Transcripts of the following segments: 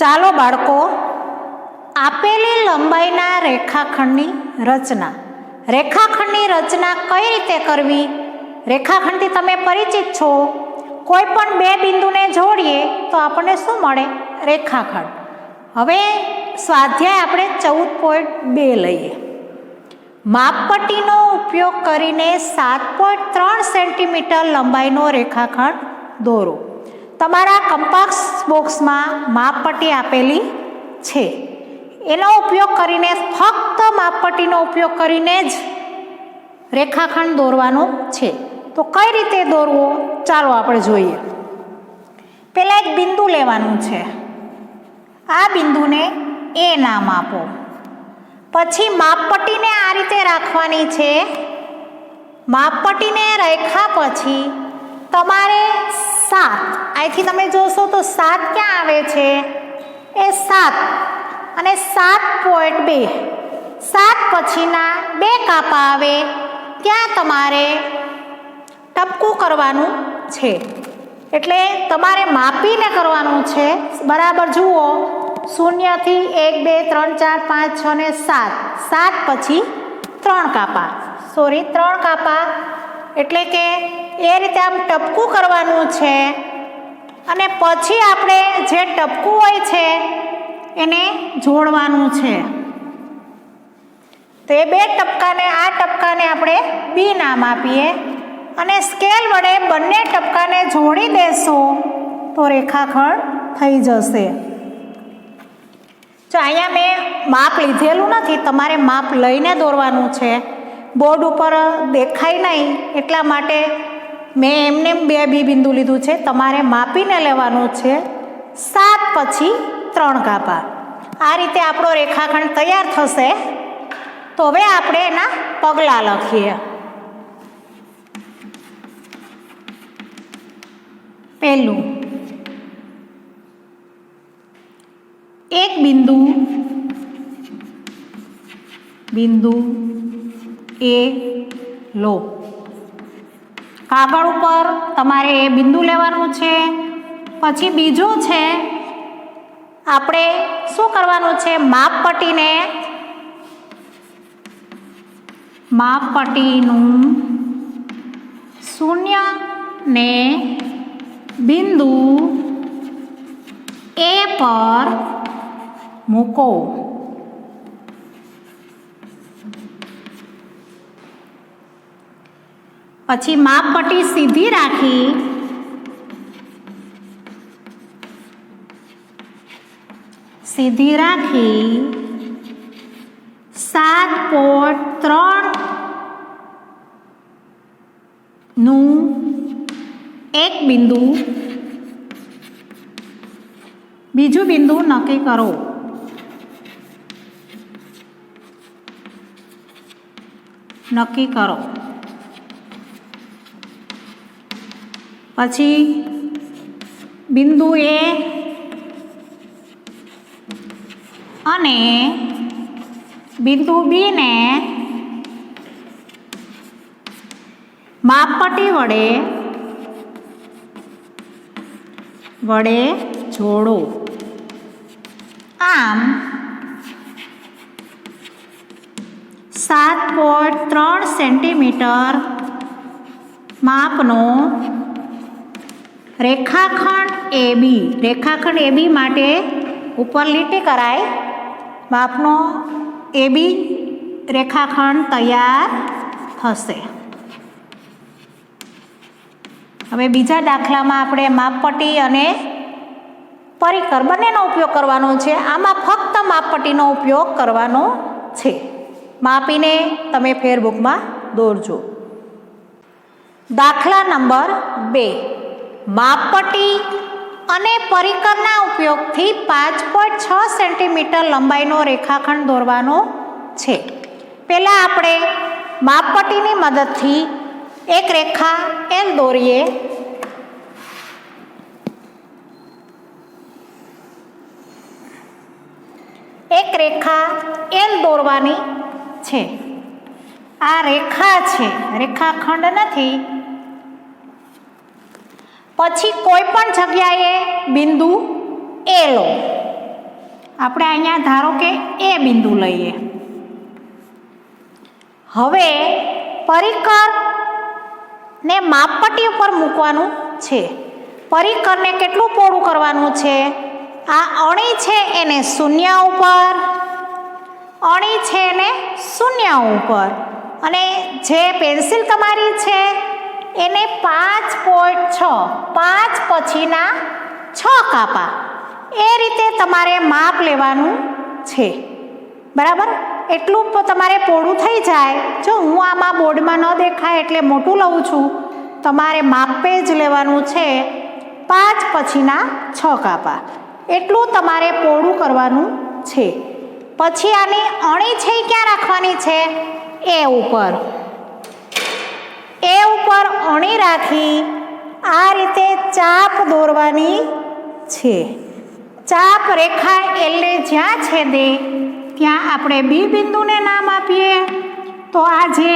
ચાલો બાળકો, આપેલી લંબાઈના રેખાખંડની રચના. રેખાખંડની રચના કઈ રીતે કરવી? રેખાખંડથી તમે પરિચિત છો. કોઈ પણ બે બિંદુને જોડીએ તો આપણને શું મળે? રેખાખંડ. હવે સ્વાધ્યાય આપણે 14.2 લઈએ. માપપટ્ટીનો ઉપયોગ કરીને 7.3 સેન્ટીમીટર લંબાઈનો રેખાખંડ દોરો. તમારા કંપાસ બોક્સમાં માપપટ્ટી આપેલી છે. એનો ઉપયોગ કરીને, ફક્ત માપપટ્ટીનો ઉપયોગ કરીને જ રેખાખંડ દોરવાનો છે. તો કઈ રીતે દોરવો ચાલો આપણે જોઈએ. પહેલાં એક બિંદુ લેવાનું છે. આ બિંદુને એ નામ આપો. પછી માપપટ્ટીને આ રીતે રાખવાની છે. માપપટ્ટીને રાખ્યા પછી તમારે 7, અહીંથી તમે જોશો તો 7 ક્યાં આવે છે? એ 7 અને 7.2. 7 પછીના 2 કાપા આવે ત્યાં તમારે ટપકું કરવાનું છે. એટલે તમારે માપીને કરવાનું છે. બરાબર જુઓ, 0 થી 1 2 3 4 5 6 ને 7. 7 પછી 3 કાપા, 3 કાપા, એટલે કે એ રીતે આમ ટપકું કરવાનું છે. અને પછી આપણે જે ટપકું હોય છે એને જોડવાનું છે. તો એ 2 ટપકાને, આ ટપકાને આપણે બી નામ આપીએ અને સ્કેલ વડે બંને ટપકાને જોડી દેશો તો રેખાખંડ થઈ જશે. જો અહીંયા મેં માપ લીધેલું નથી, તમારે માપ લઈને દોરવાનું છે. બોર્ડ ઉપર દેખાય નહીં એટલા માટે મેં એમને 2 બી બિંદુ લીધું છે. તમારે માપીને લેવાનું છે. 7 પછી 3 કાપા. આ રીતે આપણો રેખાખંડ તૈયાર થશે. તો હવે આપણે એના પગલાં લખીએ. પહેલું, એક બિંદુ એ લો. કાગળ ઉપર તમારે એ બિંદુ લેવાનું છે. પછી બીજું છે, આપણે શું કરવાનું છે? માપપટ્ટીનું 0 ને બિંદુ એ પર મૂકો. પછી માપપટ્ટી સીધી રાખી સીધી રાખી 7.3 નું એક બિંદુ, બીજું બિંદુ નક્કી કરો. પછી બિંદુ એ અને બિંદુ બી ને માપપટ્ટી વડે જોડો. આમ 7.3 સેન્ટીમીટર માપનો રેખાખંડ એબી માટે ઉપર લીટી કરાય. માપનો એબી રેખાખંડ તૈયાર થશે. હવે બીજા દાખલામાં આપણે માપપટ્ટી અને પરિકર બંનેનો ઉપયોગ કરવાનો છે. આમાં ફક્ત માપપટ્ટીનો ઉપયોગ કરવાનો છે. માપીને તમે ફેરબુકમાં દોરજો. દાખલા નંબર 2. માપપટ્ટી અને પરિકરના ઉપયોગથી 5.6 સેન્ટીમીટર લંબાઈનો રેખાખંડ દોરવાનો છે. પહેલાં આપણે માપપટ્ટીની મદદથી એક રેખા એલ દોરીએ. એક રેખા એલ દોરવાની છે. આ રેખા છે, રેખાખંડ નથી. પછી કોઈ પણ જગ્યાએ બિંદુ એ લો. આપણે અહીંયા ધારો કે એ બિંદુ લઈએ. હવે પરિકરને માપપટ્ટી ઉપર મૂકવાનું છે. પરિકરને કેટલું પહોળું કરવાનું છે? આ અણી છે એને શૂન્ય ઉપર, અણી છે એને શૂન્ય ઉપર, અને જે પેન્સિલ તમારી છે એને 5.6, 5 પછીના 6 કાપા, એ રીતે તમારે માપ લેવાનું છે. બરાબર? એટલું તમારે પહોળું થઈ જાય. જો હું આમાં બોર્ડમાં ન દેખાય એટલે મોટું લઉં છું, તમારે માપે જ લેવાનું છે. 5 પછીના 6 કાપા એટલું તમારે પહોળું કરવાનું છે. પછી આની અણી છે ક્યાં રાખવાની છે? એ ઉપર. એ ઉપર અણી રાખી આ રીતે ચાપ દોરવાની છે. ચાપ રેખા એલને જ્યાં છેદે ત્યાં આપણે બી બિંદુને નામ આપીએ. તો આ જે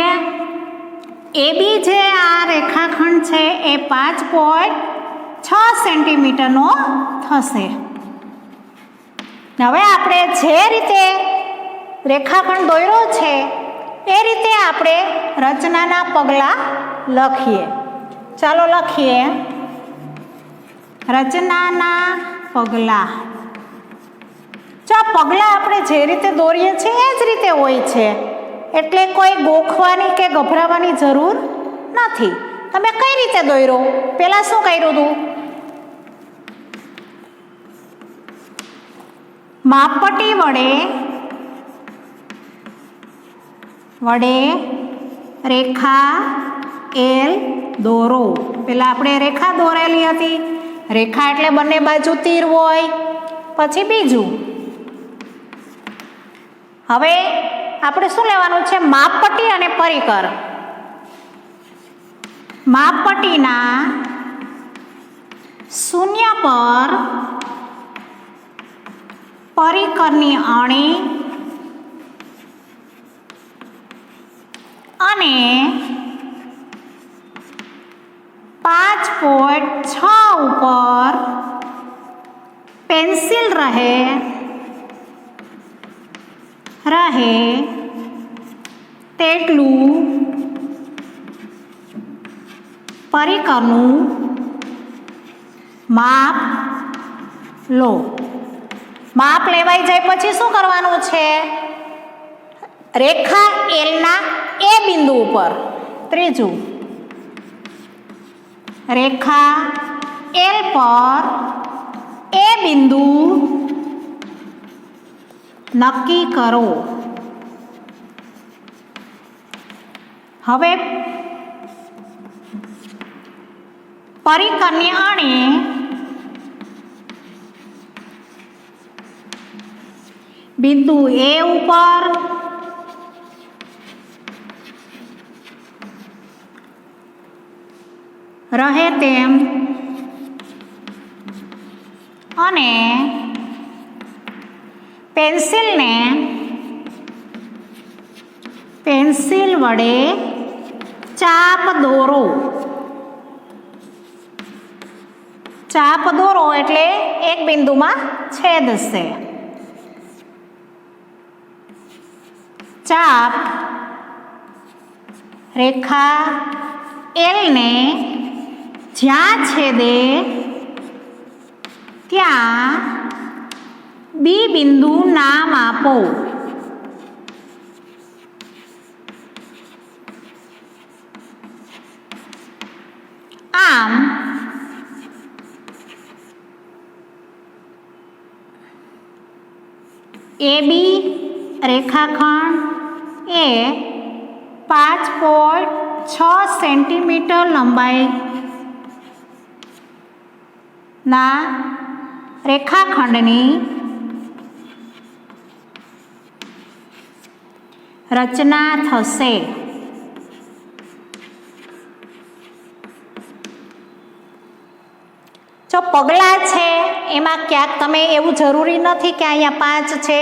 એ બી જે આ રેખાખંડ છે એ 5.6 સેન્ટીમીટરનો થશે. હવે આપણે જે રીતે રેખાખંડ દોર્યો છે એ રીતે આપણે રચનાના પગલાં લખીએ. ચાલો લખીએ. રચનાના પગલાં. જો પગલાં આપણે જે રીતે દોરીએ છીએ એ જ રીતે હોય છે, એટલે કોઈ ગોખવાની કે ગભરાવાની જરૂર નથી. તમે કઈ રીતે દોર્યો? પહેલાં શું કર્યું હતું? માપપટ્ટી વડે રેખા એલ દોરો. પહેલાં આપણે રેખા દોરેલી હતી. રેખા એટલે બંને બાજુ તીર હોય. પછી બીજું, હવે આપણે શું લેવાનું છે? માપપટ્ટી અને પરિકર. માપપટ્ટીના શૂન્ય પર પરિકરની અણી અને 5.6 ઉપર પેન્સિલ રહે તેટલું પરિકરનું માપ લો. માપ લેવાઈ જાય પછી શું કરવાનું છે? રેખા એલના એ બિંદુ ઉપર. ત્રીજું, રેખા એલ પર એ બિંદુ નક્કી કરો. હવે પરિકરની અણી બિંદુ એ ઉપર રહે તેમ અને પેન્સિલ વડે ચાપ દોરો. ચાપ દોરો એટલે એક બિંદુમાં છેદશે. ચાપ રેખા એલને જ્યાં છેદે ત્યાં બી બિંદુ નામ આપો. આમ એ બી રેખાખંડ એ 5.6 સેન્ટીમીટર લંબાઈના રેખાખંડની રચના થશે. જો પગલાં છે એમાં ક્યાંક તમે એવું જરૂરી નથી કે અહીંયા 5 છે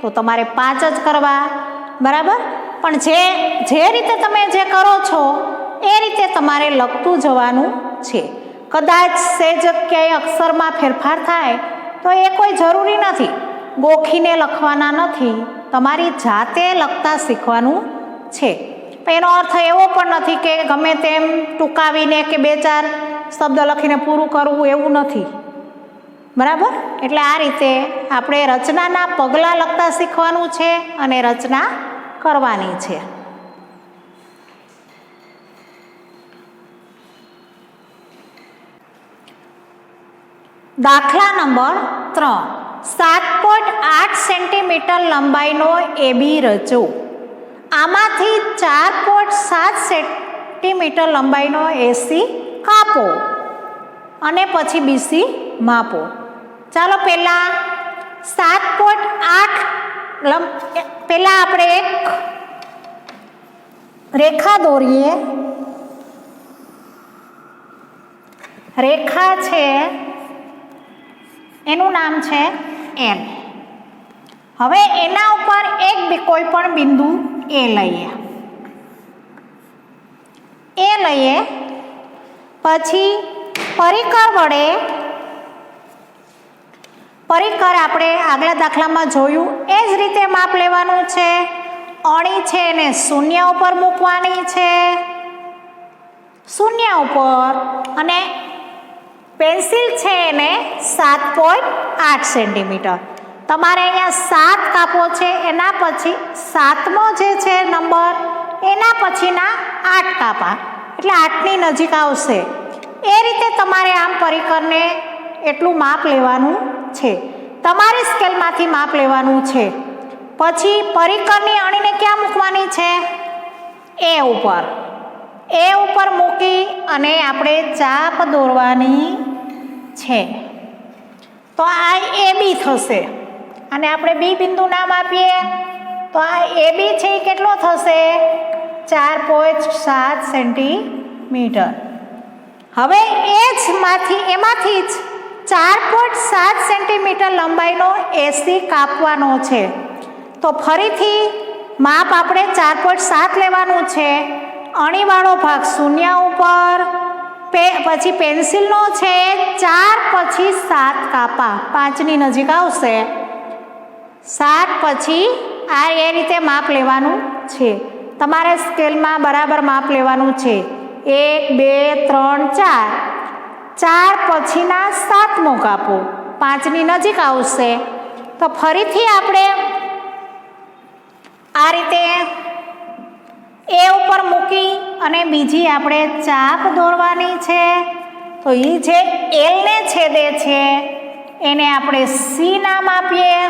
તો તમારે 5 જ કરવા. બરાબર? પણ જે રીતે તમે જે કરો છો એ રીતે તમારે લખતું જવાનું છે. કદાચ સેજ ક્યાંય અક્ષરમાં ફેરફાર થાય તો એ કોઈ જરૂરી નથી. ગોખીને લખવાના નથી, તમારી જાતે લખતા શીખવાનું છે. એનો અર્થ એવો પણ નથી કે ગમે તેમ ટૂંકાવીને કે 2-4 શબ્દ લખીને પૂરું કરવું, એવું નથી. બરાબર? એટલે આ રીતે આપણે રચનાના પગલાં લખતા શીખવાનું છે અને રચના કરવાની છે. દાખલા નંબર 3, 7.8 સેન્ટીમીટર લંબાઈનો એબી રચો. આમાંથી 4.7 સેન્ટીમીટર લંબાઈનો એસી કાપો અને પછી બીસી માપો. ચાલો પહેલાં 7.8 પહેલાં આપણે એક રેખા દોરીએ. રેખા છે એનું નામ છે એન. હવે એના ઉપર કોઈ પણ બિંદુ એ લઈએ. પછી પરિકર વડે, પરિકર આપણે આગલા દાખલામાં જોયું એ જ રીતે માપ લેવાનું છે. અણી છે એને શૂન્ય ઉપર મૂકવાની છે, શૂન્ય ઉપર, અને પેન્સિલ છે એને 7.8 સેન્ટીમીટર. તમારે અહીંયા 7 કાપો છે, એના પછી 7મો જે છે નંબર એના પછીના 8 કાપા, એટલે 8ની નજીક આવશે. એ રીતે તમારે આમ પરિકરને એટલું માપ લેવાનું છે, તમારી સ્કેલમાંથી માપ લેવાનું છે. પછી પરિકરની અણીને ક્યાં મૂકવાની છે? એ ઉપર. એ ઉપર મૂકી અને આપણે ચાપ દોરવાની છે. તો આ એ બી થશે અને આપણે બી બિંદુ નામ આપીએ તો આ એ બી છે એ કેટલો થશે? 4.7 સેન્ટીમીટર. હવે એમાંથી જ 4.7 સેન્ટીમીટર લંબાઈનો એસી કાપવાનો છે. તો ફરીથી માપ આપણે 4.7 લેવાનું છે. અણીવાળો ભાગ શૂન્ય ઉપર, પછી પેન્સિલનો છે 4 પછી 7 કાપા, 5ની નજીક આવશે. 7 પછી આ એ રીતે માપ લેવાનું છે. તમારે સ્કેલમાં બરાબર માપ લેવાનું છે. 1 2 3 4, 4 પછીના 7મો કાપો, 5ની નજીક આવશે. તો ફરીથી આપણે આ રીતે એ ઉપર મૂકી અને બીજી આપણે ચાપ દોરવાની છે. તો એ જે એલને છેદે છે એને આપણે સી નામ આપીએ.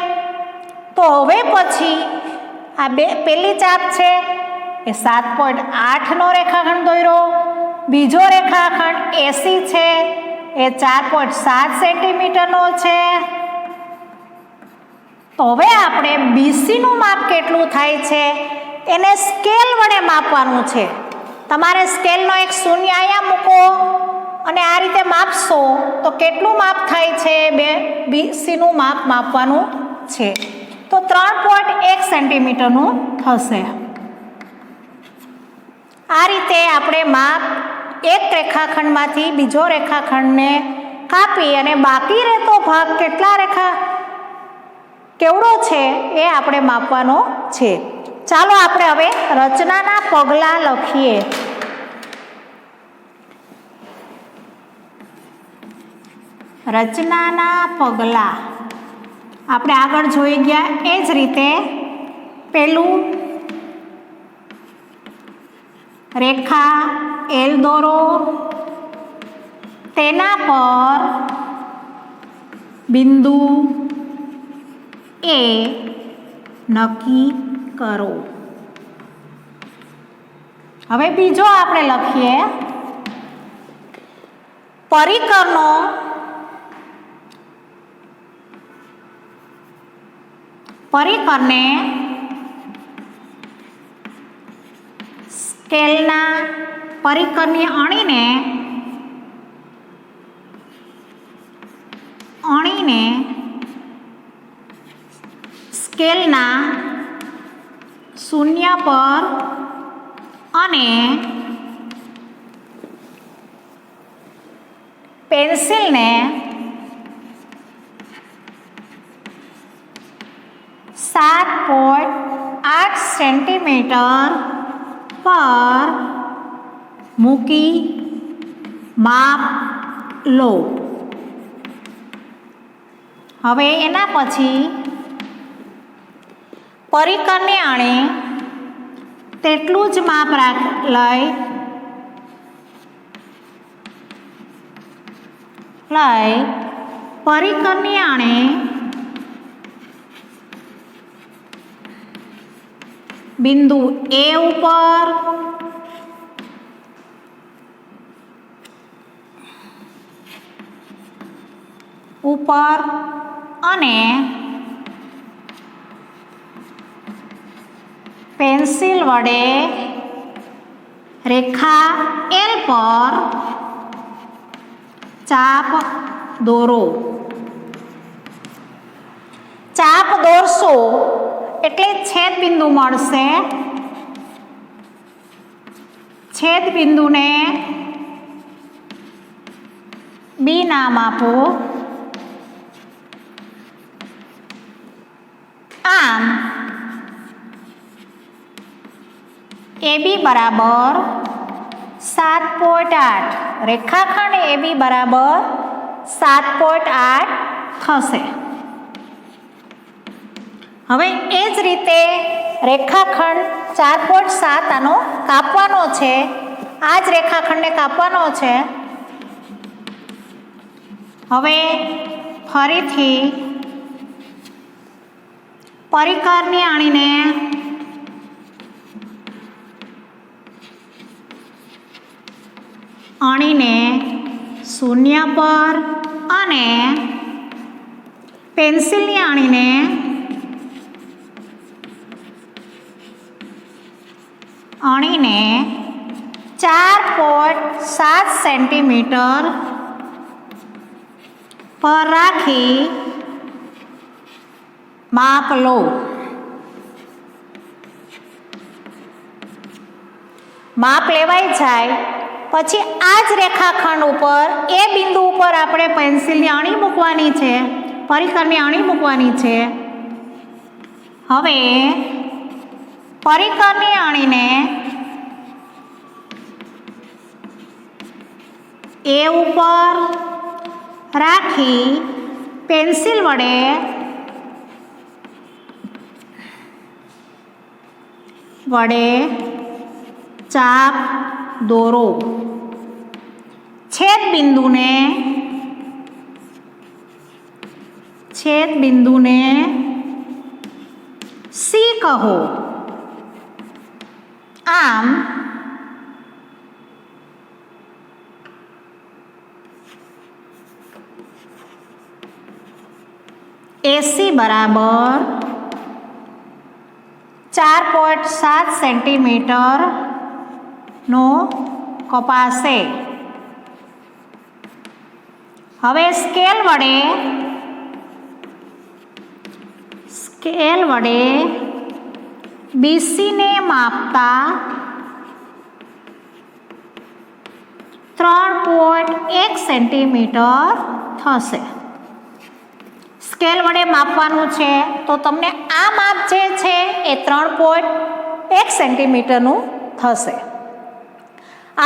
તો હવે પછી આ પહેલી ચાપ છે એ 7.8નો રેખાખંડ દોર્યો, બીજો રેખાખંડ એસી છે એ 4.7 સેન્ટીમીટરનો છે. તો હવે આપણે બીસીનું માપ કેટલું થાય છે એને સ્કેલ વડે માપવાનું છે. તમારે સ્કેલનો એક શૂન્ય અહીંયા મૂકો અને આ રીતે માપશો તો કેટલું માપ થાય છે? બીસીનું માપ માપવાનું છે. તો 3.1 સેન્ટીમીટરનું થશે. આ રીતે આપણે માપ એક રેખાખંડમાંથી બીજો રેખાખંડને કાપી અને બાકી રહેતો ભાગ કેવડો છે એ આપણે માપવાનો છે. ચાલો આપણે હવે રચનાના પગલાં લખીએ. રચનાના પગલાં આપણે આગળ જોઈ ગયા એ જ રીતે પેલું રેખા એલ દોરો, તેના પર બિંદુ એ નક્કી કરો. હવે બીજો આપણે લખીએ પરિકરને સ્કેલના પરિકરની અણીને સ્કેલના શૂન્ય પર અને પેન્સિલને 7.8 સેન્ટીમીટર પર મૂકી માપ લો. હવે એના પછી પરિકરને આણે તેટલું જ માપ લઈ પરિકરની આણે બિંદુ એ ઉપર અને પેન્સિલ વડે રેખા એલ પર ચાપ દોરો. ચાપ દોરશો એટલે છેદ બિંદુ મળશે. છેદ બિંદુને બી નામ આપો. આમ AB બરાબર 7.8 રેખાખંડ AB બરાબર 7.8 થશે. હવે એ જ રીતે રેખાખંડ 4.7 આનો કાપવાનો છે. આ જ રેખાખંડને કાપવાનો છે. હવે ફરીથી પરિકરની આણીને શૂન્ય પર અને પેન્સિલની આણીને આણીને 4.7 સેન્ટીમીટર પર રાખી માપ લો. માપ લેવાઈ જાય પછી આ જ રેખાખંડ ઉપર એ બિંદુ ઉપર આપણે પેન્સિલની આણી મૂકવાની છે, પરિકરની આણી મૂકવાની છે. હવે પરિકરની આણીને એ ઉપર રાખી પેન્સિલ વડે ચાપ દોરો. છેદ બિંદુને સી કહો. આમ AC બરાબર 4.7 સેન્ટીમીટર નો કપાશે. હવે સ્કેલ વડે BC ને માપતા 3.1 સેન્ટીમીટર થશે. સ્કેલ વડે માપવાનું છે તો તમને આ માપ જે છે એ 3.1 સેન્ટીમીટરનું થશે.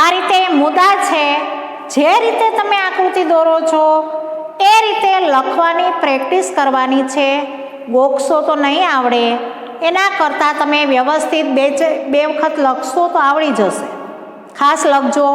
આ રીતે મુદ્દા છે. જે રીતે તમે આકૃતિ દોરો છો એ રીતે લખવાની પ્રેક્ટિસ કરવાની છે. ગોખશો તો નહીં આવડે. એના કરતાં તમે વ્યવસ્થિત બે વખત લખશો તો આવડી જશે. ખાસ લખજો.